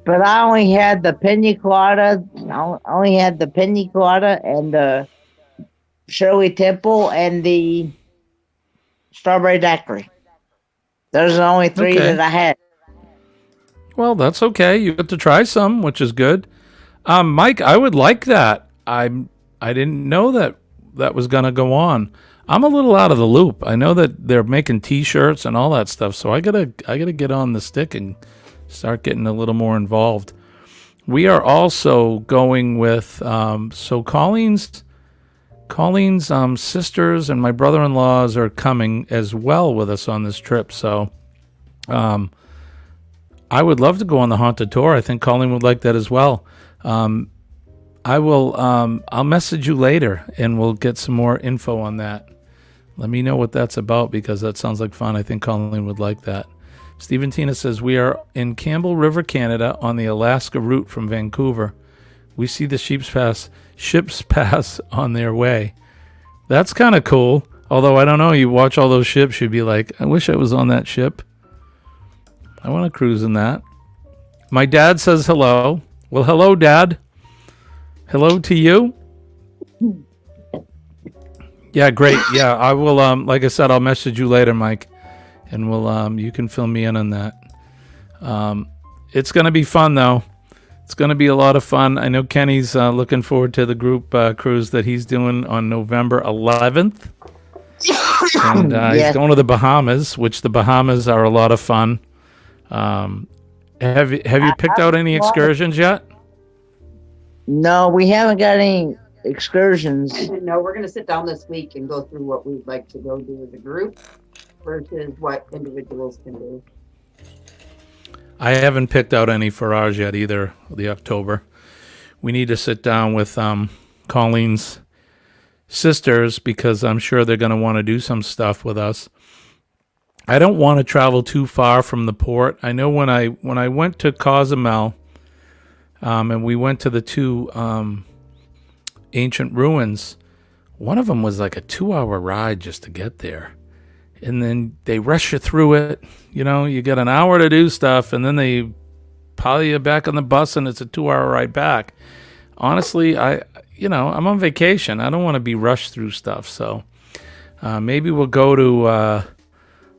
S2: I only had the pina colada. I only had the pina colada and the Shirley Temple and the strawberry daiquiri. Those are the only three that I had.
S1: Well, that's okay. You get to try some, which is good. Mike, I would like that. I didn't know that was going to go on. I'm a little out of the loop. I know that they're making T-shirts and all that stuff, so I gotta get on the stick and start getting a little more involved. We are also going with so Colleen's sisters and my brother-in-laws are coming as well with us on this trip. So, I would love to go on the haunted tour. I think Colleen would like that as well. I will. I'll message you later, and we'll get some more info on that. Let me know what that's about, because that sounds like fun. I think Colleen would like that. Stephen Tina says, we are in Campbell River, Canada, on the Alaska route from Vancouver. We see the ships pass on their way. That's kind of cool. Although, I don't know, you watch all those ships, you'd be like, I wish I was on that ship. I want to cruise in that. My dad says hello. Well, hello, Dad. Hello to you. Yeah, great. Yeah, I will. Like I said, I'll message you later, Mike, and we'll. You can fill me in on that. It's gonna be fun, though. It's gonna be a lot of fun. I know Kenny's looking forward to the group cruise that he's doing on November 11th, and he's going to the Bahamas, which the Bahamas are a lot of fun. Have you picked out any excursions yet?
S2: No, we haven't got any excursions.
S3: No, we're going to sit down this week and go through what we'd like to go do as a group versus what individuals can do.
S1: I haven't picked out any for ours yet either, the October. We need to sit down with Colleen's sisters, because I'm sure they're going to want to do some stuff with us. I don't want to travel too far from the port. I know when I went to Cozumel, and we went to the two ancient ruins, one of them was like a 2-hour ride just to get there. And then they rush you through it. You know, you get an hour to do stuff, and then they pile you back on the bus, and it's a 2-hour ride back. Honestly, I'm on vacation. I don't want to be rushed through stuff. So maybe we'll go to,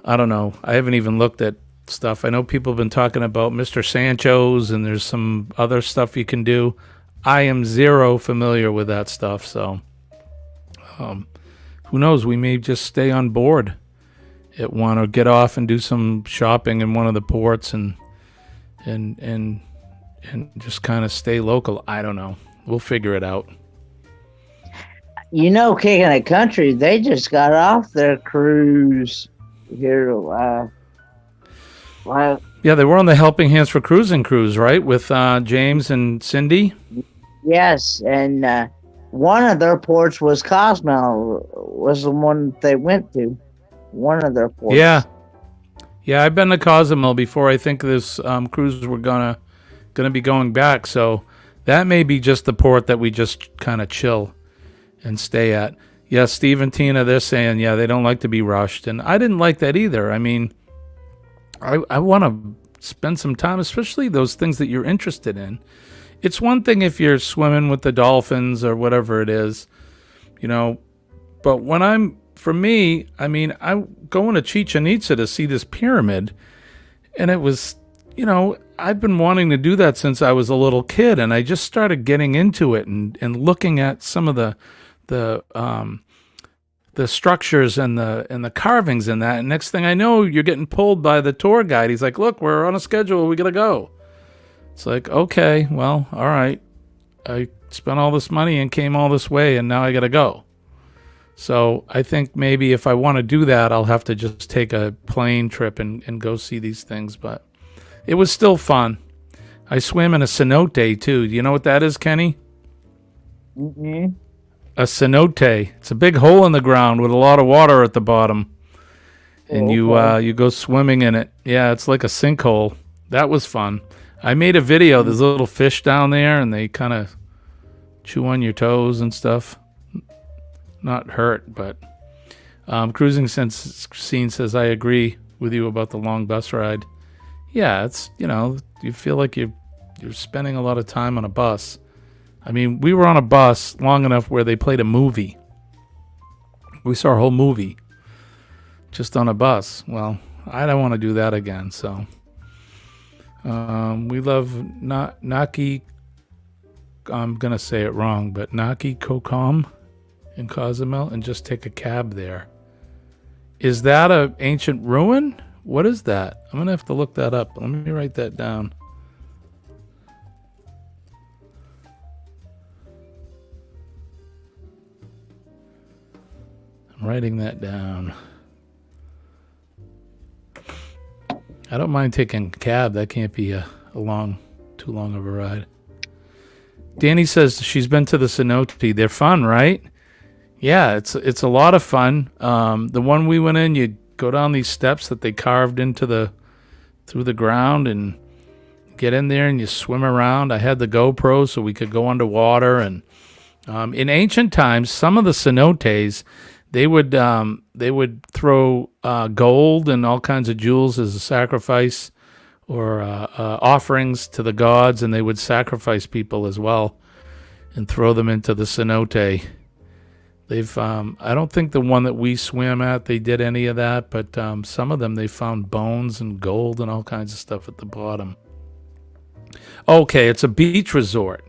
S1: I don't know. I haven't even looked at stuff. I know people have been talking about Mr. Sancho's, and there's some other stuff you can do. I am zero familiar with that stuff, so who knows? We may just stay on board at one, or get off and do some shopping in one of the ports, and just kind of stay local. I don't know. We'll figure it out.
S2: You know, Kicking the Country, they just got off their cruise here.
S1: Yeah, they were on the Helping Hands for Cruising cruise, right? With James and Cindy?
S2: Yes, and one of their ports was Cozumel, was the one they went to. One of their ports.
S1: Yeah, I've been to Cozumel before. I think this cruise we're gonna be going back, so that may be just the port that we just kind of chill and stay at. Yeah, Steve and Tina, they're saying, yeah, they don't like to be rushed, and I didn't like that either. I mean, I want to spend some time, especially those things that you're interested in. It's one thing if you're swimming with the dolphins or whatever it is, but for me, I mean, I'm going to Chichen Itza to see this pyramid, and it was, I've been wanting to do that since I was a little kid, and I just started getting into it and looking at some of the structures and the carvings in that. And next thing I know, you're getting pulled by the tour guide. He's like, "Look, we're on a schedule. We gotta go." It's like, okay, well, all right. I spent all this money and came all this way, and now I gotta go. So I think maybe if I want to do that, I'll have to just take a plane trip and go see these things. But it was still fun. I swam in a cenote, too. Do you know what that is, Kenny?
S2: Mm-hmm.
S1: A cenote. It's a big hole in the ground with a lot of water at the bottom. And you go swimming in it. Yeah, it's like a sinkhole. That was fun. I made a video. There's little fish down there, and they kind of chew on your toes and stuff. Not hurt, but Cruising Scene says, I agree with you about the long bus ride. Yeah, it's, you feel like you're spending a lot of time on a bus. I mean, we were on a bus long enough where they played a movie. We saw a whole movie just on a bus. Well, I don't want to do that again, so. We love Naki, I'm going to say it wrong, but Naki Kokom in Cozumel, and just take a cab there. Is that an ancient ruin? What is that? I'm going to have to look that up. Let me write that down. I'm writing that down. I don't mind taking a cab. That can't be too long of a ride. Danny says she's been to the cenote. They're fun, right? Yeah, it's a lot of fun. The one we went in, you go down these steps that they carved through the ground and get in there and you swim around. I had the GoPro so we could go underwater. And in ancient times, some of the cenotes, they would throw gold and all kinds of jewels as a sacrifice or offerings to the gods, and they would sacrifice people as well and throw them into the cenote. I don't think the one that we swam at, they did any of that, but some of them, they found bones and gold and all kinds of stuff at the bottom. Okay, it's a beach resort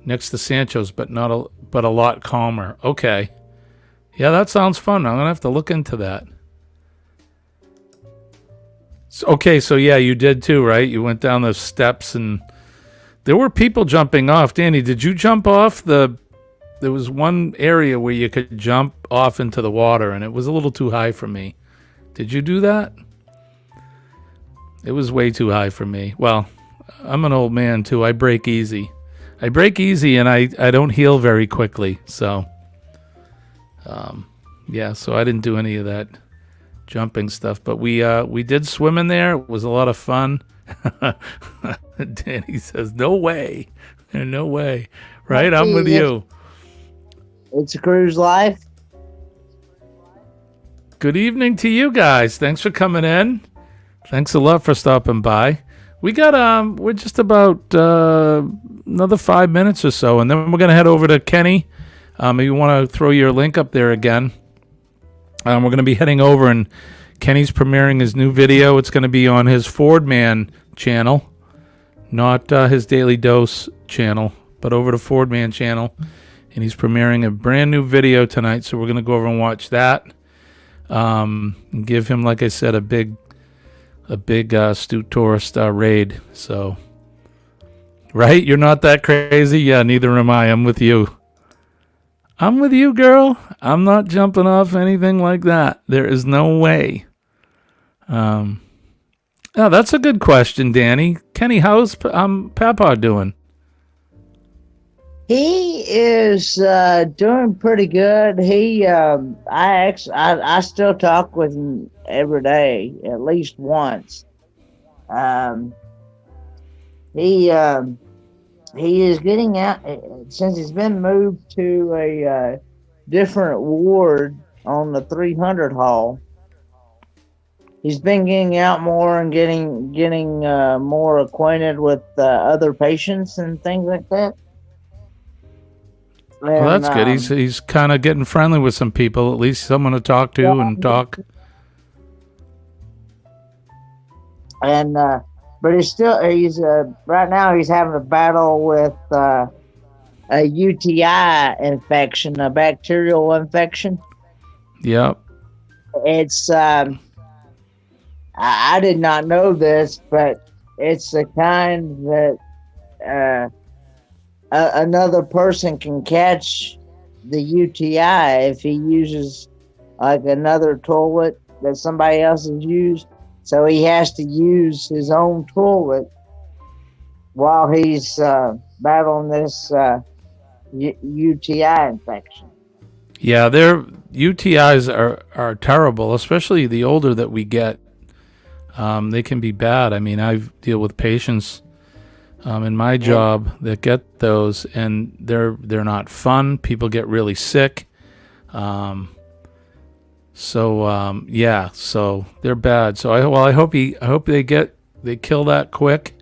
S1: next to Sancho's, but a lot calmer. Okay. Yeah, that sounds fun. I'm going to have to look into that. So yeah, you did too, right? You went down the steps and there were people jumping off. Danny, did you jump off There was one area where you could jump off into the water, and it was a little too high for me. Did you do that? It was way too high for me. Well, I'm an old man, too. I break easy. And I don't heal very quickly. So, so I didn't do any of that jumping stuff. But we did swim in there. It was a lot of fun. Danny says, no way. No way. Right? I'm with you.
S2: It's a cruise life.
S1: Good evening to you guys. Thanks for coming in. Thanks a lot for stopping by. We got we're just about another 5 minutes or so, and then we're gonna head over to Kenny. If you want to throw your link up there again, we're gonna be heading over, and Kenny's premiering his new video. It's gonna be on his Ford Man channel, not his Daily Dose channel, but over to Ford Man channel. And he's premiering a brand new video tonight, so we're going to go over and watch that. And give him, like I said, a big Stu Tourist raid. So, right? You're not that crazy? Yeah, neither am I. I'm with you. I'm with you, girl. I'm not jumping off anything like that. There is no way. Oh, that's a good question, Danny. Kenny, how's Papa doing?
S2: He is doing pretty good. I still talk with him every day, at least once. He is getting out since he's been moved to a different ward on the 300 hall. He's been getting out more and getting more acquainted with other patients and things like that.
S1: Well, that's good. He's kind of getting friendly with some people. At least someone to talk to and talk.
S2: And but he's right now he's having a battle with a UTI infection, a bacterial infection.
S1: Yep.
S2: It's I did not know this, but it's the kind that another person can catch the UTI if he uses like another toilet that somebody else has used. So he has to use his own toilet while he's battling this UTI infection.
S1: Yeah, their UTIs are terrible, especially the older that we get. They can be bad. I mean, I deal with patients in my job that get those, and they're not fun. People get really sick. So they're bad. So I hope they kill that quick,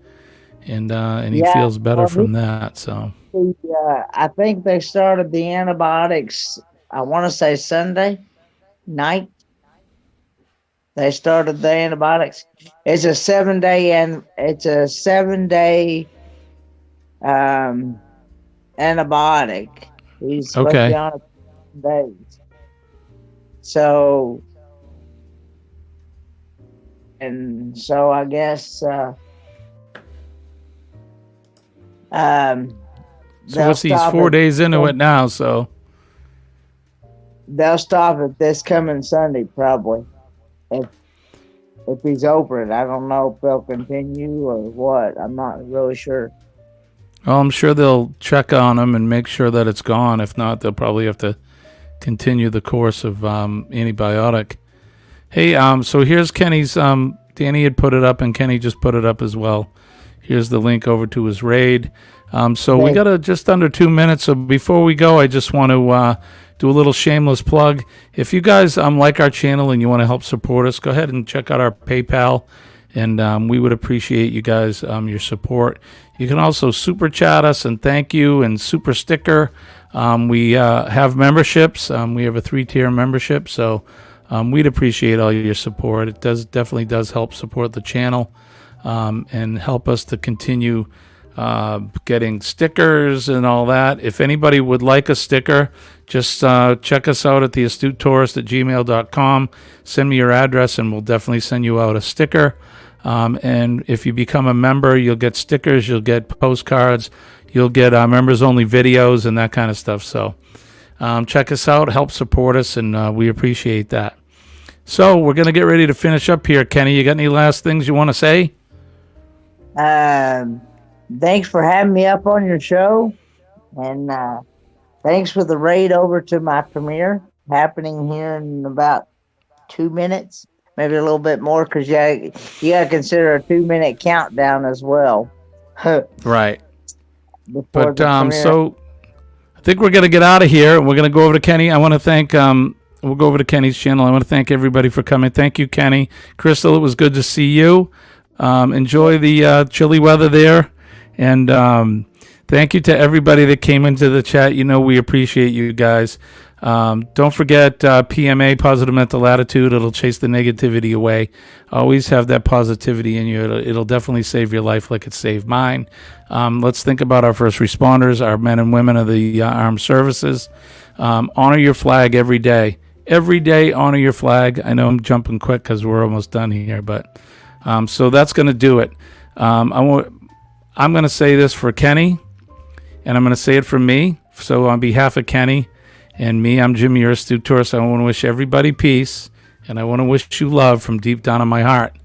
S1: and he feels better from that. So
S2: I think they started the antibiotics. I want to say Sunday night. They started the antibiotics. It's a 7-day antibiotic. He's supposed to be on it for 7 days. So I guess
S1: so what's he's 4 days into it now, so
S2: they'll stop it this coming Sunday probably. If he's over it, I don't know if they'll continue or what. I'm not really sure.
S1: Well, I'm sure they'll check on him and make sure that it's gone. If not, they'll probably have to continue the course of antibiotic. Hey, so here's Kenny's. Danny had put it up, and Kenny just put it up as well. Here's the link over to his raid. So we got just under 2 minutes. So before we go, I just want to do a little shameless plug. If you guys like our channel and you want to help support us, go ahead and check out our PayPal, and we would appreciate you guys, your support. You can also super chat us and thank you, and super sticker. We have memberships. We have a 3-tier membership, so we'd appreciate all your support. It definitely does help support the channel and help us to continue getting stickers and all that. If anybody would like a sticker, just check us out at theastutetourist@gmail.com. Send me your address, and we'll definitely send you out a sticker. And if you become a member, you'll get stickers, you'll get postcards, you'll get members-only videos and that kind of stuff. So check us out, help support us, and we appreciate that. So we're going to get ready to finish up here. Kenny, you got any last things you want to say?
S2: Thanks for having me up on your show, and thanks for the raid over to my premiere happening here in about 2 minutes, maybe a little bit more, because you got to consider a 2-minute countdown as well.
S1: Right. But so I think we're going to get out of here. We're going to go over to Kenny. I want to thank we'll go over to Kenny's channel. I want to thank everybody for coming. Thank you, Kenny. Crystal, it was good to see you. Enjoy the chilly weather there. And thank you to everybody that came into the chat. You know, we appreciate you guys. Don't forget PMA, positive mental attitude. It'll chase the negativity away. Always have that positivity in you. It'll definitely save your life like it saved mine. Let's think about our first responders, our men and women of the armed services. Honor your flag every day. Every day, honor your flag. I know I'm jumping quick because we're almost done here, but so that's going to do it. I'm going to say this for Kenny, and I'm going to say it for me. So on behalf of Kenny and me, I'm Jimmy, your astute tourist. I want to wish everybody peace, and I want to wish you love from deep down in my heart.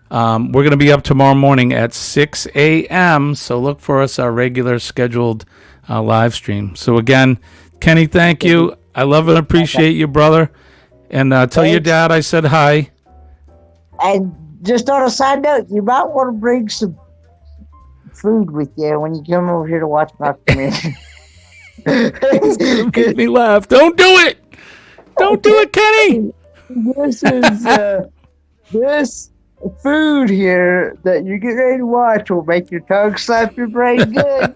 S1: We're going to be up tomorrow morning at 6 a.m., so look for us, our regular scheduled live stream. So again, Kenny, thank you. I love and appreciate you, brother. And tell your dad I said hi.
S2: And just on a side note, you might want to bring some food with you when you come over here to watch my premiere.
S1: It's gonna make me laugh. Don't do it. Don't do it, Kenny.
S2: This is this food here that you get ready to watch will make your tongue slap your brain good.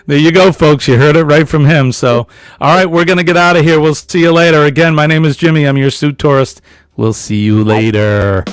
S1: There you go, folks. You heard it right from him. So, all right, we're gonna get out of here. We'll see you later. Again, my name is Jimmy. I'm your astute tourist. We'll see you later.